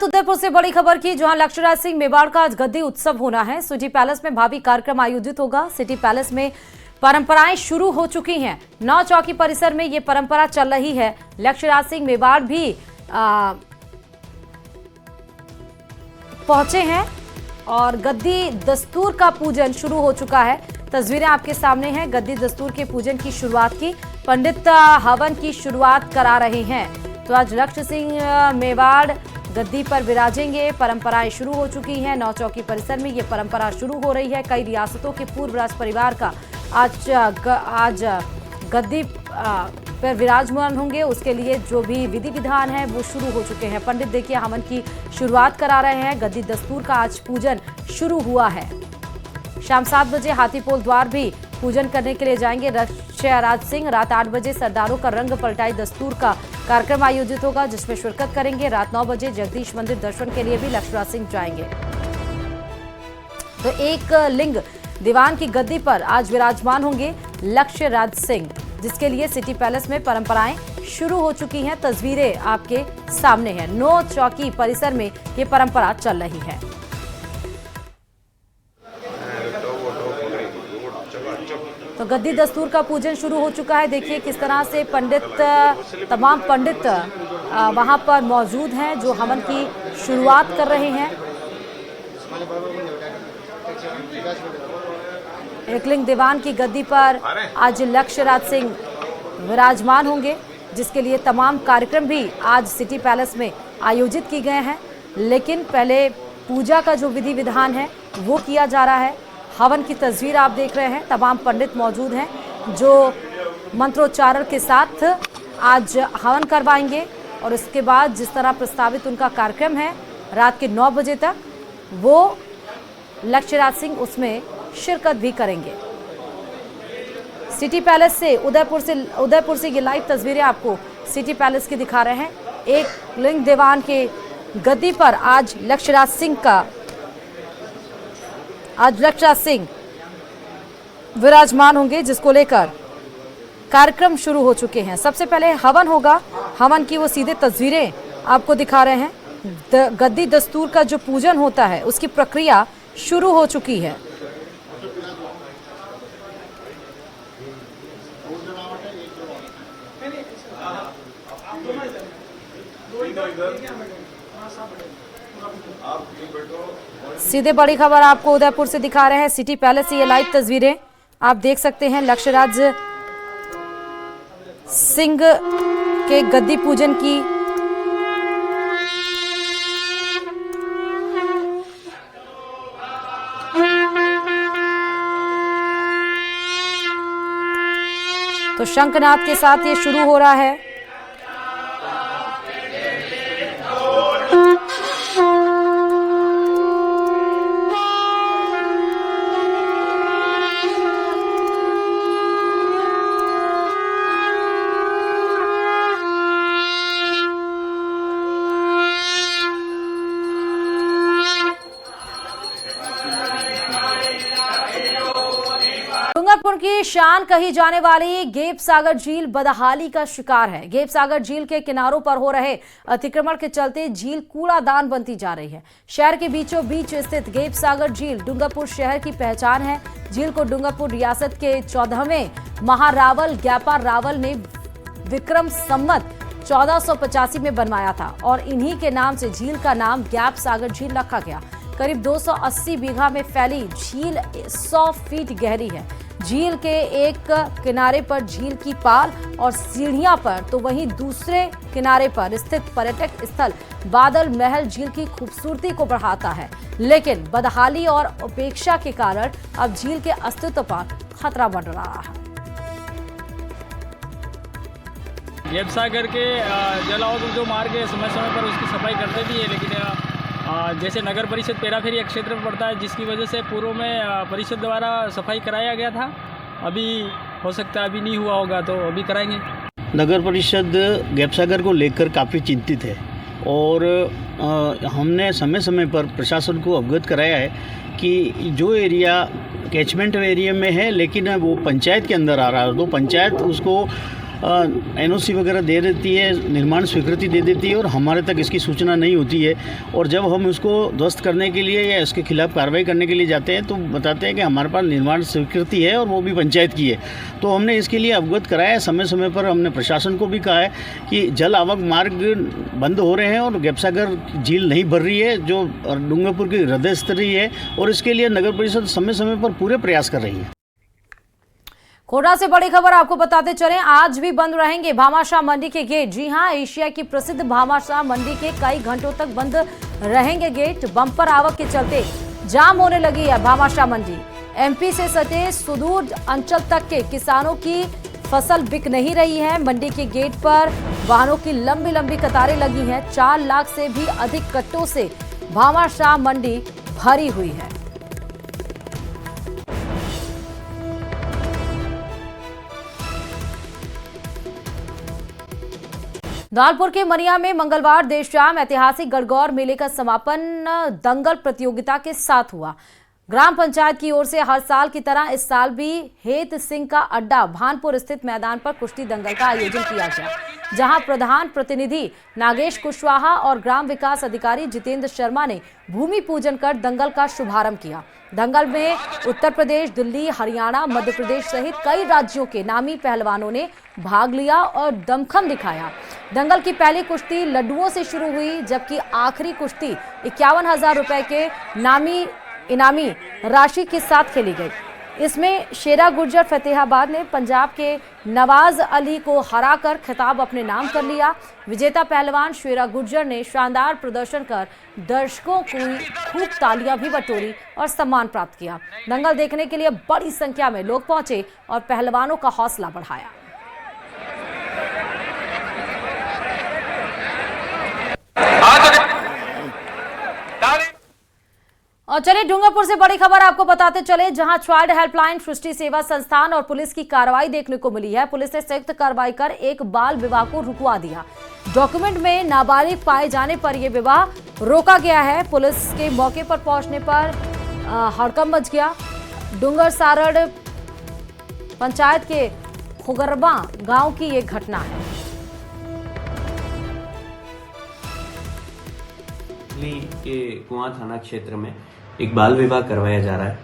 उदयपुर से बड़ी खबर की, जहां लक्ष्यराज सिंह मेवाड़ का आज गद्दी उत्सव होना है। सिटी पैलेस में भावी कार्यक्रम आयोजित होगा। सिटी पैलेस में परंपराएं शुरू हो चुकी हैं। 9 चौकी परिसर में ये परंपरा चल रही है। लक्ष्यराज सिंह मेवाड़ भी पहुंचे हैं और गद्दी दस्तूर का पूजन शुरू हो चुका है। तस्वीरें आपके सामने हैं। गद्दी दस्तूर के पूजन की शुरुआत की पंडित हवन की शुरुआत करा रहे हैं। तो आज लक्ष्य सिंह मेवाड़ गद्दी पर विराजेंगे। परंपराएं शुरू हो चुकी हैं। 9 चौकी परिसर में ये परंपरा शुरू हो रही है। कई रियासतों के पूर्व राज परिवार का आज गद्दी पर विराजमान होंगे। उसके लिए जो भी विधि विधान है वो शुरू हो चुके हैं। पंडित देखिए हवन की शुरुआत करा रहे हैं। गद्दी दस्तूर का आज पूजन शुरू हुआ है। शाम 7 बजे हाथीपोल द्वार भी पूजन करने के लिए जाएंगे लक्ष्यराज सिंह। रात 8 बजे सरदारों का रंग पलटाई दस्तूर का कार्यक्रम आयोजित होगा, जिसमें शिरकत करेंगे। रात 9 बजे जगदीश मंदिर दर्शन के लिए भी लक्ष्यराज सिंह जाएंगे। तो एक लिंग दीवान की गद्दी पर आज विराजमान होंगे लक्ष्यराज सिंह, जिसके लिए सिटी पैलेस में परंपराएं शुरू हो चुकी हैं। तस्वीरें आपके सामने हैं। 9 चौकी परिसर में ये परंपरा चल रही है। तो गद्दी दस्तूर का पूजन शुरू हो चुका है। देखिए किस तरह से तमाम पंडित वहां पर मौजूद हैं जो हवन की शुरुआत कर रहे हैं। एकलिंग दीवान की गद्दी पर आज लक्ष्यराज सिंह विराजमान होंगे, जिसके लिए तमाम कार्यक्रम भी आज सिटी पैलेस में आयोजित किए गए हैं। लेकिन पहले पूजा का जो विधि विधान है वो किया जा रहा है। हवन की तस्वीर आप देख रहे हैं। तमाम पंडित मौजूद हैं जो मंत्रोच्चारण के साथ आज हवन करवाएंगे और इसके बाद जिस तरह प्रस्तावित उनका कार्यक्रम है रात के 9 बजे तक, वो लक्ष्यराज सिंह उसमें शिरकत भी करेंगे। सिटी पैलेस से उदयपुर से ये लाइव तस्वीरें आपको सिटी पैलेस की दिखा रहे हैं। एक लिंग दीवान के गद्दी पर आज लक्ष्यराज सिंह विराजमान होंगे, जिसको लेकर कार्यक्रम शुरू हो चुके हैं। सबसे पहले हवन होगा। हवन की वो सीधे तस्वीरें आपको दिखा रहे हैं। गद्दी दस्तूर का जो पूजन होता है उसकी प्रक्रिया शुरू हो चुकी है। सीधे बड़ी खबर आपको उदयपुर से दिखा रहे हैं। सिटी पैलेस से ये लाइव तस्वीरें आप देख सकते हैं। लक्ष्यराज सिंह के गद्दी पूजन की तो शंखनाद के साथ ये शुरू हो रहा है। डूंगरपुर की शान कही जाने वाली गेप सागर झील बदहाली का शिकार है। गेप सागर झील के किनारों पर हो रहे अतिक्रमण के चलते झील कूड़ादान बनती जा रही है। शहर के बीचों बीच स्थित गेप सागर झील डूंगरपुर शहर की पहचान है। झील को डूंगरपुर रियासत के 14वें महारावल ग्यापा रावल ने विक्रम संवत 1485 में बनवाया था और इन्हीं के नाम से झील का नाम गैप सागर झील रखा गया। करीब 280 बीघा में फैली झील 100 फीट गहरी है। झील के एक किनारे पर झील की पाल और सीढ़ियां पर, तो वहीं दूसरे किनारे पर स्थित पर्यटक स्थल बादल महल झील की खूबसूरती को बढ़ाता है। लेकिन बदहाली और उपेक्षा के कारण अब झील के अस्तित्व पर खतरा बढ़ रहा है। गेप सागर के जलावतन जो मार्ग है समय समय पर उसकी सफाई करते भी है, लेकिन जैसे नगर परिषद पेराफेरी क्षेत्र में पड़ता है, जिसकी वजह से पूर्व में परिषद द्वारा सफाई कराया गया था। अभी हो सकता है अभी नहीं हुआ होगा, तो अभी कराएंगे। नगर परिषद गेप सागर को लेकर काफ़ी चिंतित है और हमने समय समय पर प्रशासन को अवगत कराया है कि जो एरिया कैचमेंट एरिया में है लेकिन वो पंचायत के अंदर आ रहा है, तो पंचायत उसको NOC वगैरह दे देती है, निर्माण स्वीकृति दे देती है और हमारे तक इसकी सूचना नहीं होती है। और जब हम उसको ध्वस्त करने के लिए या इसके खिलाफ कार्रवाई करने के लिए जाते हैं तो बताते हैं कि हमारे पास निर्माण स्वीकृति है और वो भी पंचायत की है। तो हमने इसके लिए अवगत कराया है। समय समय पर हमने प्रशासन को भी कहा है कि जल आवक मार्ग बंद हो रहे हैं और गैपसागर झील नहीं भर रही है जो डूंगरपुर की हृदय स्तरीय है, और इसके लिए नगर परिषद समय समय पर पूरे प्रयास कर रही है। कोटा से बड़ी खबर आपको बताते चलें, आज भी बंद रहेंगे भामाशाह मंडी के गेट। जी हां, एशिया की प्रसिद्ध भामाशाह मंडी के कई घंटों तक बंद रहेंगे गेट। बम्पर आवक के चलते जाम होने लगी है भामाशाह मंडी। MP से सटे सुदूर अंचल तक के किसानों की फसल बिक नहीं रही है। मंडी के गेट पर वाहनों की लंबी लंबी कतारें लगी हैं। 4 लाख से भी अधिक कट्टों से भामाशाह मंडी भरी हुई है। धौलपुर के मनिया में मंगलवार देर शाम ऐतिहासिक गणगौर मेले का समापन दंगल प्रतियोगिता के साथ हुआ। ग्राम पंचायत की ओर से हर साल की तरह इस साल भी हेत सिंह का अड्डा भानपुर स्थित मैदान पर कुश्ती दंगल का आयोजन किया गया, जहां प्रधान प्रतिनिधि नागेश कुशवाहा और ग्राम विकास अधिकारी जितेंद्र शर्मा ने भूमि पूजन कर दंगल का शुभारंभ किया। दंगल में उत्तर प्रदेश, दिल्ली, हरियाणा, मध्य प्रदेश सहित कई राज्यों के नामी पहलवानों ने भाग लिया और दमखम दिखाया। दंगल की पहली कुश्ती लड्डुओं से शुरू हुई, जबकि आखिरी कुश्ती 51,000 रुपए के इनामी राशि के साथ खेली गई। इसमें शेरा गुर्जर फतेहाबाद ने पंजाब के नवाज अली को हराकर खिताब अपने नाम कर लिया। विजेता पहलवान शेरा गुर्जर ने शानदार प्रदर्शन कर दर्शकों की खूब तालियां भी बटोरी और सम्मान प्राप्त किया। दंगल देखने के लिए बड़ी संख्या में लोग पहुंचे और पहलवानों का हौसला बढ़ाया। और चलिए डूंगरपुर से बड़ी खबर आपको बताते चले, जहां चाइल्ड हेल्पलाइन, सृष्टि सेवा संस्थान और पुलिस की कार्रवाई देखने को मिली है। पुलिस ने संयुक्त कार्रवाई कर एक बाल विवाह को रुकवा दिया। डॉक्यूमेंट में नाबालिग पाए जाने पर यह विवाह रोका गया है। पुलिस के मौके पर पहुंचने पर हड़कंप मच गया। डूंगर सारड़ पंचायत के खुगरबा गांव की ये घटना है। के कुआं थाना क्षेत्र में एक बाल विवाह करवाया जा रहा है।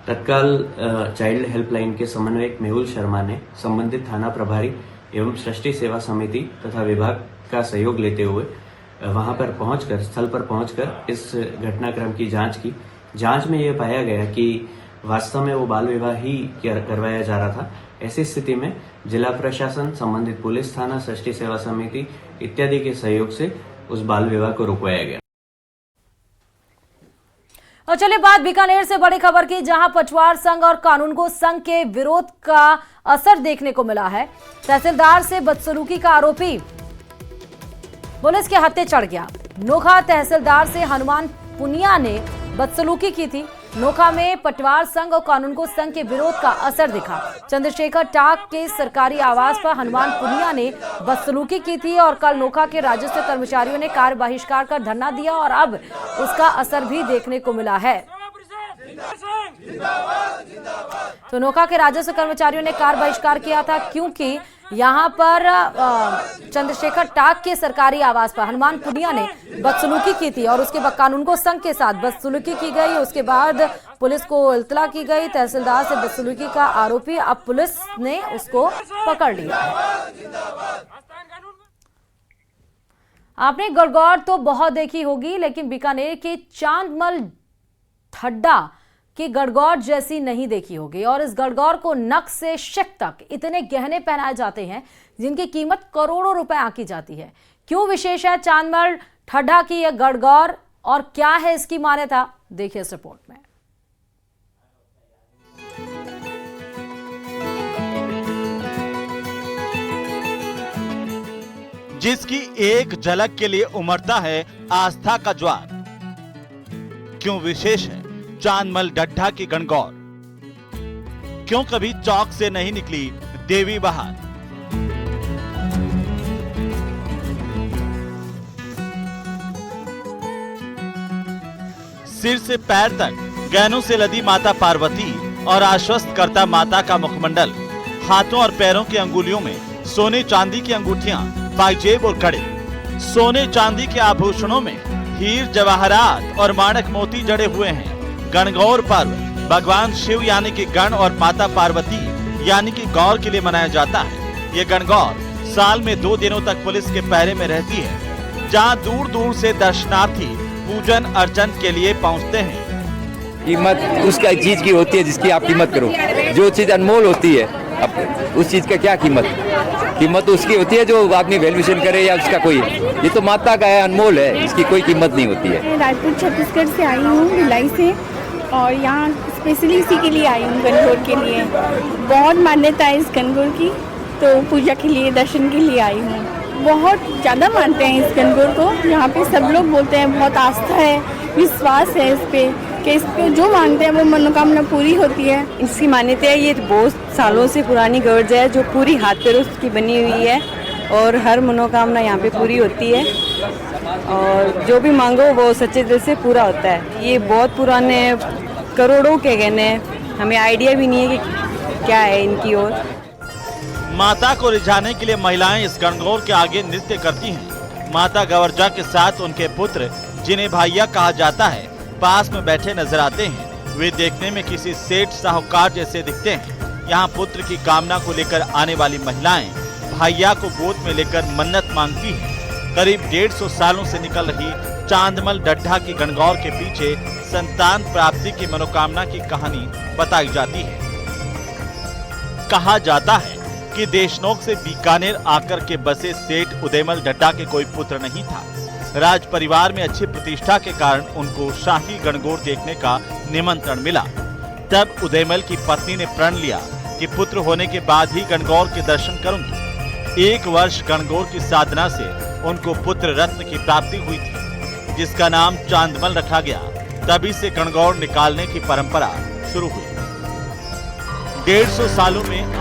तत्काल चाइल्ड हेल्पलाइन के समन्वयक मेहुल शर्मा ने संबंधित थाना प्रभारी एवं सृष्टि सेवा समिति तथा विभाग का सहयोग लेते हुए वहां पर पहुंचकर स्थल पर पहुंचकर इस घटनाक्रम की जांच की। जांच में यह पाया गया कि वास्तव में वो बाल विवाह ही करवाया जा रहा था। ऐसी स्थिति में जिला प्रशासन, संबंधित पुलिस थाना, सृष्टि सेवा समिति इत्यादि के सहयोग से उस बाल विवाह को रुकवाया गया। और चलिए बात बीकानेर से बड़ी खबर की, जहां पटवार संघ और कानूनगो संघ के विरोध का असर देखने को मिला है। तहसीलदार से बदसलूकी का आरोपी पुलिस के हत्थे चढ़ गया। नोखा तहसीलदार से हनुमान पुनिया ने बदसलूकी की थी। नोखा में पटवार संघ और कानूनगो संघ के विरोध का असर दिखा। चंद्रशेखर टाक के सरकारी आवास पर हनुमान पुनिया ने बदसलूकी की थी और कल नोखा के राजस्व कर्मचारियों ने कार्य बहिष्कार कर धरना दिया और अब उसका असर भी देखने को मिला है। तो नोखा के राजस्व कर्मचारियों ने कार्य बहिष्कार किया था क्योंकि यहां पर चंद्रशेखर टाक के सरकारी आवास पर हनुमान पुनिया ने बदसलूकी की थी और उसके बाद कानूनगो संघ के साथ बदसलूकी की गई। उसके बाद पुलिस को इत्तला की गई। तहसीलदार से बदसलूकी का आरोपी अब पुलिस ने उसको पकड़ लिया। आपने गणगौर तो बहुत देखी होगी, लेकिन बीकानेर के चांदमल ठड्डा की गणगौर जैसी नहीं देखी होगी। और इस गणगौर को नक से शिक तक इतने गहने पहनाए जाते हैं जिनकी कीमत करोड़ों रुपए आंकी जाती है। क्यों विशेष है चांदमल ठड्डा की यह गणगौर और क्या है इसकी मान्यता, देखिए इस रिपोर्ट में। जिसकी एक झलक के लिए उमड़ता है आस्था का ज्वार। क्यों विशेष है चांदमल ढड्ढा की गणगौर? क्यों कभी चौक से नहीं निकली देवी बहार? सिर से पैर तक गहनों से लदी माता पार्वती और आश्वस्त करता माता का मुखमंडल, हाथों और पैरों की अंगुलियों में सोने चांदी की अंगूठियां, पायजेब और कड़े। सोने चांदी के आभूषणों में हीर जवाहरात और माणक मोती जड़े हुए हैं। गणगौर पर्व भगवान शिव यानी कि गण और माता पार्वती यानी कि गौर के लिए मनाया जाता है। ये गणगौर साल में 2 दिनों तक पुलिस के पहरे में रहती है, जहां दूर दूर से दर्शनार्थी पूजन अर्चन के लिए पहुंचते हैं। कीमत उसका चीज की होती है जिसकी आप कीमत करो। जो चीज अनमोल होती है, अब उस चीज का क्या कीमत तो उसकी होती है जो आदमी वैल्यूएशन करे या उसका कोई। ये तो माता का है, अनमोल है, इसकी कोई कीमत नहीं होती है। रायपुर छत्तीसगढ़ से आई हूँ, भिलाई से, और यहाँ स्पेशली इसी के लिए आई हूँ, गणगौर के लिए। बहुत मान्यता है इस गणगौर की, तो पूजा के लिए, दर्शन के लिए आई हूँ। बहुत ज़्यादा मानते हैं इस गणगौर को। यहाँ पे सब लोग बोलते हैं, बहुत आस्था है, विश्वास है इस पे कि इस पे जो मांगते हैं वो मनोकामना पूरी होती है। इसकी मान्यता है, ये बहुत सालों से पुरानी गर्ज है जो पूरी हाथ पैरों की बनी हुई है और हर मनोकामना यहाँ पे पूरी होती है और जो भी मांगो वो सच्चे दिल से पूरा होता है। ये बहुत पुराने करोड़ों के गहने हैं, हमें आइडिया भी नहीं है कि क्या है इनकी ओर। माता को रिझाने के लिए महिलाएं इस गणगौर के आगे नृत्य करती हैं। माता गवर्जा के साथ उनके पुत्र, जिन्हें भैया कहा जाता है, पास में बैठे नजर आते हैं। वे देखने में किसी सेठ साहूकार जैसे दिखते हैं। यहाँ पुत्र की कामना को लेकर आने वाली महिलाएं भैया को गोद में लेकर मन्नत मांगती हैं। करीब 150 सालों से निकल रही चांदमल डड्ढा की गणगौर के पीछे संतान प्राप्ति की मनोकामना की कहानी बताई जाती है। कहा जाता है कि देशनोक से बीकानेर आकर के बसे सेठ उदयमल डड्ढा के कोई पुत्र नहीं था। राज परिवार में अच्छी प्रतिष्ठा के कारण उनको शाही गणगौर देखने का निमंत्रण मिला। तब उदयमल की पत्नी ने प्रण लिया कि पुत्र होने के बाद ही गणगौर के दर्शन करूंगी। 1 वर्ष गणगौर की साधना से उनको पुत्र रत्न की प्राप्ति हुई थी, जिसका नाम चांदमल रखा गया। तभी से गणगौर निकालने की परंपरा शुरू हुई। 150 सालों में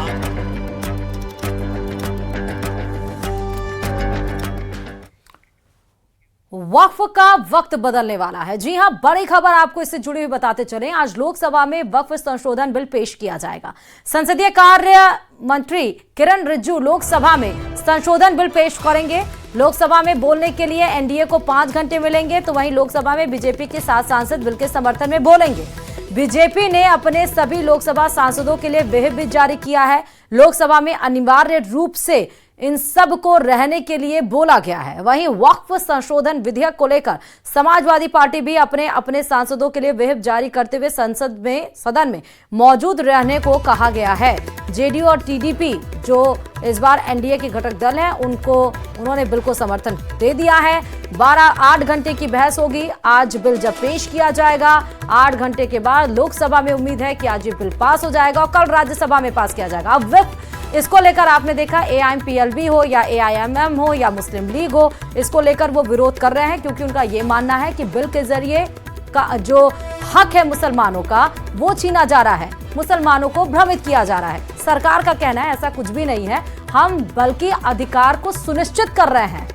वक्फ का वक्त बदलने वाला है। जी हां, बड़ी खबर आपको इससे जुड़ी हुई बताते चलें। आज लोकसभा में वक्फ संशोधन बिल पेश किया जाएगा। संसदीय कार्य मंत्री किरण रिजिजू लोकसभा में संशोधन बिल पेश करेंगे। लोकसभा में बोलने के लिए एनडीए को 5 घंटे मिलेंगे, तो वहीं लोकसभा में बीजेपी के 7 सांसद बिल के समर्थन में बोलेंगे। बीजेपी ने अपने सभी लोकसभा सांसदों के लिए व्हिप भी जारी किया है। लोकसभा में अनिवार्य रूप से इन सब को रहने के लिए बोला गया है। वहीं वक्फ संशोधन विधेयक को लेकर समाजवादी पार्टी भी अपने अपने सांसदों के लिए व्हिप जारी करते हुए सदन में मौजूद रहने को कहा गया है। जेडीयू और टीडीपी जो इस बार एनडीए के घटक दल हैं, उन्होंने बिल को समर्थन दे दिया है। 8 घंटे की बहस होगी। आज बिल जब पेश किया जाएगा, 8 घंटे के बाद लोकसभा में उम्मीद है कि आज ये बिल पास हो जाएगा और कल राज्यसभा में पास किया जाएगा। अब व्हिप इसको लेकर आपने देखा एआईएमपीएलबी हो या एआईएमएम हो या मुस्लिम लीग हो, इसको लेकर वो विरोध कर रहे हैं, क्योंकि उनका ये मानना है कि बिल के जरिए का जो हक है मुसलमानों का वो छीना जा रहा है, मुसलमानों को भ्रमित किया जा रहा है। सरकार का कहना है ऐसा कुछ भी नहीं है, हम बल्कि अधिकार को सुनिश्चित कर रहे हैं।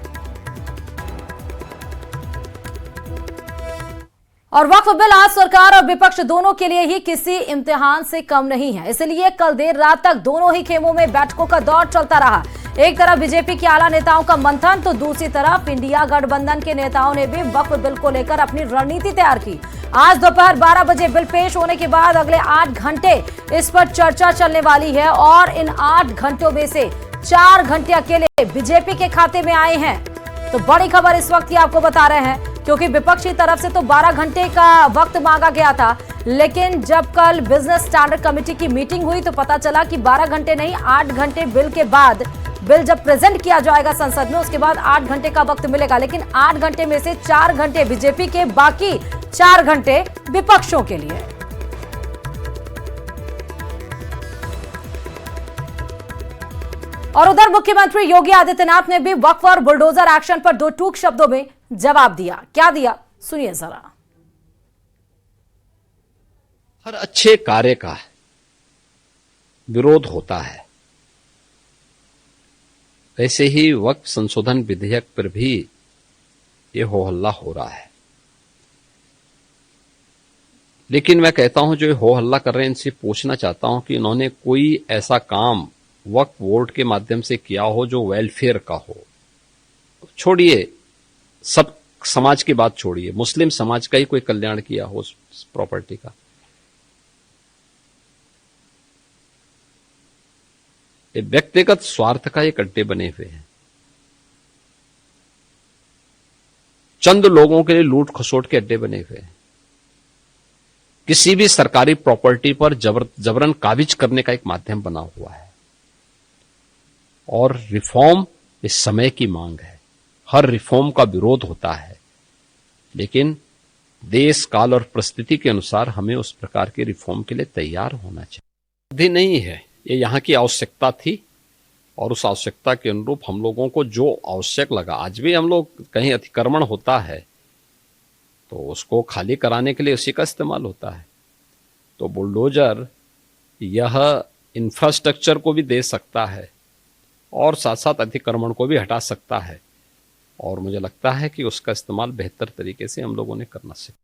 और वक्फ बिल आज सरकार और विपक्ष दोनों के लिए ही किसी इम्तिहान से कम नहीं है। इसलिए कल देर रात तक दोनों ही खेमों में बैठकों का दौर चलता रहा। एक तरफ बीजेपी के आला नेताओं का मंथन, तो दूसरी तरफ इंडिया गठबंधन के नेताओं ने भी वक्फ बिल को लेकर अपनी रणनीति तैयार की। आज दोपहर 12 बजे बिल पेश होने के बाद अगले 8 घंटे इस पर चर्चा चलने वाली है और इन 8 घंटों में से 4 घंटे अकेले बीजेपी के खाते में आए हैं। तो बड़ी खबर इस वक्त की आपको बता रहे हैं, क्योंकि विपक्ष की तरफ से तो 12 घंटे का वक्त मांगा गया था, लेकिन जब कल बिजनेस स्टैंडर्ड कमेटी की मीटिंग हुई तो पता चला कि 12 घंटे नहीं, 8 घंटे बिल के बाद, बिल जब प्रेजेंट किया जाएगा संसद में उसके बाद 8 घंटे का वक्त मिलेगा। लेकिन 8 घंटे में से 4 घंटे बीजेपी के, बाकी 4 घंटे विपक्षों के लिए। और उधर मुख्यमंत्री योगी आदित्यनाथ ने भी वक्फ और बुलडोजर एक्शन पर 2 टूक शब्दों में जवाब दिया। क्या दिया, सुनिए जरा। हर अच्छे कार्य का विरोध होता है, वैसे ही वक्फ संशोधन विधेयक पर भी ये हो हल्ला हो रहा है। लेकिन मैं कहता हूं जो हो हल्ला कर रहे हैं इनसे पूछना चाहता हूं कि इन्होंने कोई ऐसा काम वक्फ बोर्ड के माध्यम से किया हो जो वेलफेयर का हो, छोड़िए सब समाज की बात छोड़िए, मुस्लिम समाज का ही कोई कल्याण किया हो उस प्रॉपर्टी का। ये व्यक्तिगत स्वार्थ का एक अड्डे बने हुए हैं, चंद लोगों के लिए लूट खसोट के अड्डे बने हुए हैं। किसी भी सरकारी प्रॉपर्टी पर जबरन काबिज करने का एक माध्यम बना हुआ है। और रिफॉर्म इस समय की मांग है, हर रिफॉर्म का विरोध होता है, लेकिन देश काल और परिस्थिति के अनुसार हमें उस प्रकार के रिफॉर्म के लिए तैयार होना चाहिए। भी नहीं है, ये यहाँ की आवश्यकता थी और उस आवश्यकता के अनुरूप हम लोगों को जो आवश्यक लगा, आज भी हम लोग कहीं अतिक्रमण होता है तो उसको खाली कराने के लिए उसी का इस्तेमाल होता है। तो बुलडोजर यह इंफ्रास्ट्रक्चर को भी दे सकता है और साथ साथ अतिक्रमण को भी हटा सकता है, और मुझे लगता है कि उसका इस्तेमाल बेहतर तरीके से हम लोगों ने करना सीखा।